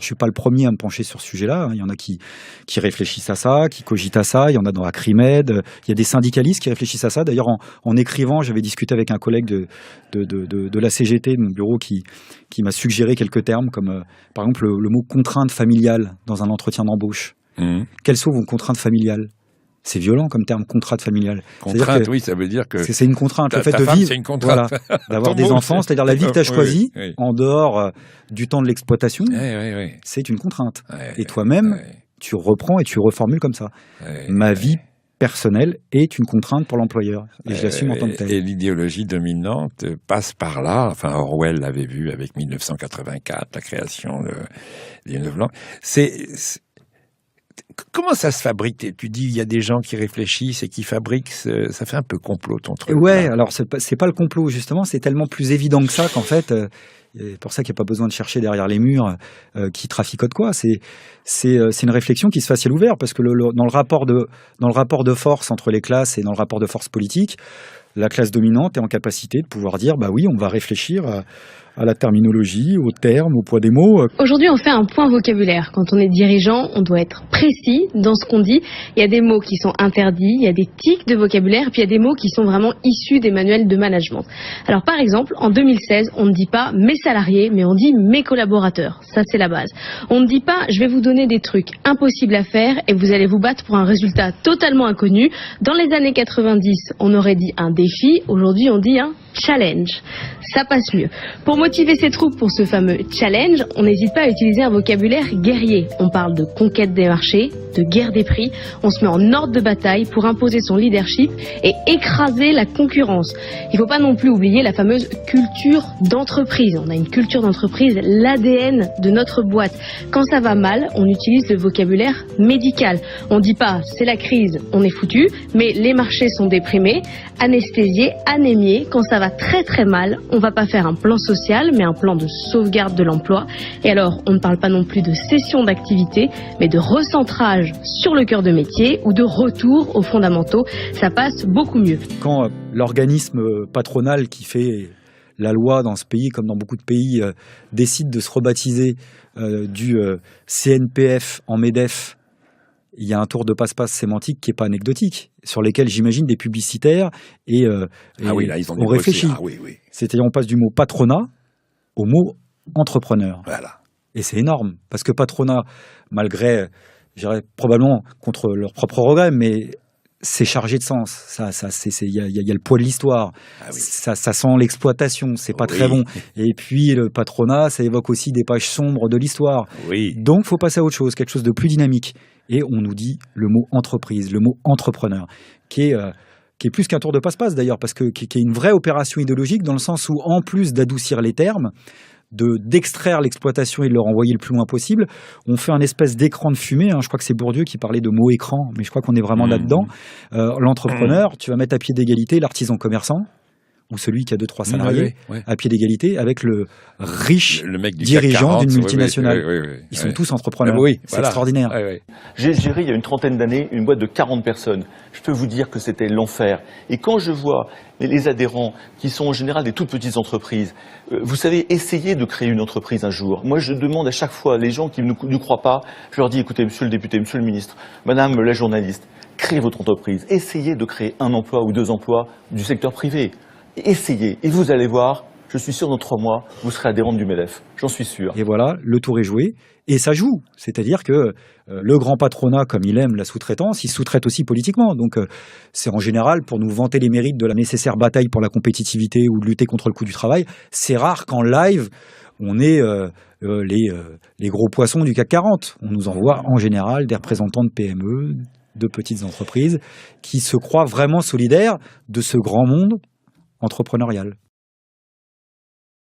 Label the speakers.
Speaker 1: Je suis pas le premier à me pencher sur ce sujet-là. Il y en a qui réfléchissent à ça, qui cogitent à ça. Il y en a dans Acrimed. Il y a des syndicalistes qui réfléchissent à ça. D'ailleurs, en écrivant, j'avais discuté avec un collègue de la CGT, de mon bureau, qui m'a suggéré quelques termes comme, par exemple, le mot contrainte familiale dans un entretien d'embauche. Quelles sont vos contraintes familiales ? C'est violent comme terme, contrainte familiale.
Speaker 2: Contrainte, oui, ça veut dire que...
Speaker 1: C'est une contrainte. Le fait
Speaker 2: ta
Speaker 1: de
Speaker 2: femme,
Speaker 1: vivre,
Speaker 2: c'est une contrainte.
Speaker 1: Voilà, d'avoir des enfants, c'est-à-dire la vie que tu as choisie, en dehors du temps de l'exploitation, c'est une contrainte. Et toi-même, tu reprends et tu reformules comme ça. Ma vie personnelle est une contrainte pour l'employeur. Et je l'assume en tant que tel.
Speaker 2: Et l'idéologie dominante passe par là. Enfin, Orwell l'avait vu avec 1984, la création des Neuf Blancs. Comment ça se fabrique ? Tu dis il y a des gens qui réfléchissent et qui fabriquent, ça fait un peu complot ton truc.
Speaker 1: Ouais, alors c'est pas le complot justement, c'est tellement plus évident que ça qu'en fait, c'est pour ça qu'il n'y a pas besoin de chercher derrière les murs qui traficotent quoi. C'est une réflexion qui se fait à ciel ouvert parce que dans le rapport de force entre les classes et dans le rapport de force politique, la classe dominante est en capacité de pouvoir dire bah oui, on va réfléchir à la terminologie, aux termes, au poids des mots.
Speaker 3: Aujourd'hui, on fait un point vocabulaire. Quand on est dirigeant, on doit être précis dans ce qu'on dit. Il y a des mots qui sont interdits, il y a des tics de vocabulaire, puis il y a des mots qui sont vraiment issus des manuels de management. Alors par exemple, en 2016, on ne dit pas mes salariés, mais on dit mes collaborateurs. Ça, c'est la base. On ne dit pas je vais vous donner des trucs impossibles à faire et vous allez vous battre pour un résultat totalement inconnu. Dans les années 90, on aurait dit un défi. Aujourd'hui, on dit un challenge. Ça passe mieux. Pour motiver ses troupes pour ce fameux challenge, on n'hésite pas à utiliser un vocabulaire guerrier. On parle de conquête des marchés, de guerre des prix. On se met en ordre de bataille pour imposer son leadership et écraser la concurrence. Il ne faut pas non plus oublier la fameuse culture d'entreprise. On a une culture d'entreprise, l'ADN de notre boîte. Quand ça va mal, on utilise le vocabulaire médical. On ne dit pas c'est la crise, on est foutu, mais les marchés sont déprimés, anesthésiés, anémiés. Quand ça va très très mal, on va pas faire un plan social, mais un plan de sauvegarde de l'emploi. Et alors, on ne parle pas non plus de cession d'activité, mais de recentrage sur le cœur de métier ou de retour aux fondamentaux. Ça passe beaucoup mieux.
Speaker 1: Quand l'organisme patronal qui fait la loi dans ce pays, comme dans beaucoup de pays, décide de se rebaptiser du CNPF en MEDEF, il y a un tour de passe-passe sémantique qui n'est pas anecdotique, sur lesquels j'imagine des publicitaires
Speaker 2: oui, là, ils ont
Speaker 1: on réfléchit.
Speaker 2: Oui.
Speaker 1: C'est-à-dire on passe du mot patronat au mot entrepreneur.
Speaker 2: Voilà.
Speaker 1: Et c'est énorme, parce que patronat, malgré, je dirais, probablement contre leur propre regret, mais c'est chargé de sens. Il y a le poids de l'histoire. Ça sent l'exploitation. C'est pas très bon. Et puis le patronat, ça évoque aussi des pages sombres de l'histoire. Donc, faut passer à autre chose, quelque chose de plus dynamique. Et on nous dit le mot entreprise, le mot entrepreneur, qui est plus qu'un tour de passe-passe d'ailleurs, parce que qui est une vraie opération idéologique dans le sens où, en plus d'adoucir les termes, d'extraire l'exploitation et de le renvoyer le plus loin possible, on fait un espèce d'écran de fumée. Je crois que c'est Bourdieu qui parlait de mot écran, mais je crois qu'on est vraiment là-dedans. L'entrepreneur, tu vas mettre à pied d'égalité l'artisan commerçant, ou celui qui a 2-3 salariés, à pied d'égalité avec le riche
Speaker 2: le mec du
Speaker 1: dirigeant
Speaker 2: 40,
Speaker 1: d'une multinationale. Ils sont tous entrepreneurs. C'est extraordinaire.
Speaker 4: J'ai géré il y a une trentaine d'années une boîte de 40 personnes. Je peux vous dire que c'était l'enfer. Et quand je vois les adhérents qui sont en général des toutes petites entreprises, vous savez, essayez de créer une entreprise un jour. Moi, je demande à chaque fois, les gens qui ne croient pas, je leur dis, écoutez, monsieur le député, monsieur le ministre, madame la journaliste, créez votre entreprise. Essayez de créer 1 emploi ou 2 emplois du secteur privé. Essayez, et vous allez voir, je suis sûr, dans 3 mois, vous serez adhérente du MEDEF. J'en suis sûr.
Speaker 1: Et voilà, le tour est joué. Et ça joue. C'est-à-dire que le grand patronat, comme il aime la sous-traitance, il sous-traite aussi politiquement. Donc, c'est en général pour nous vanter les mérites de la nécessaire bataille pour la compétitivité ou de lutter contre le coût du travail. C'est rare qu'en live, on ait les gros poissons du CAC 40. On nous envoie en général des représentants de PME, de petites entreprises, qui se croient vraiment solidaires de ce grand monde entrepreneurial.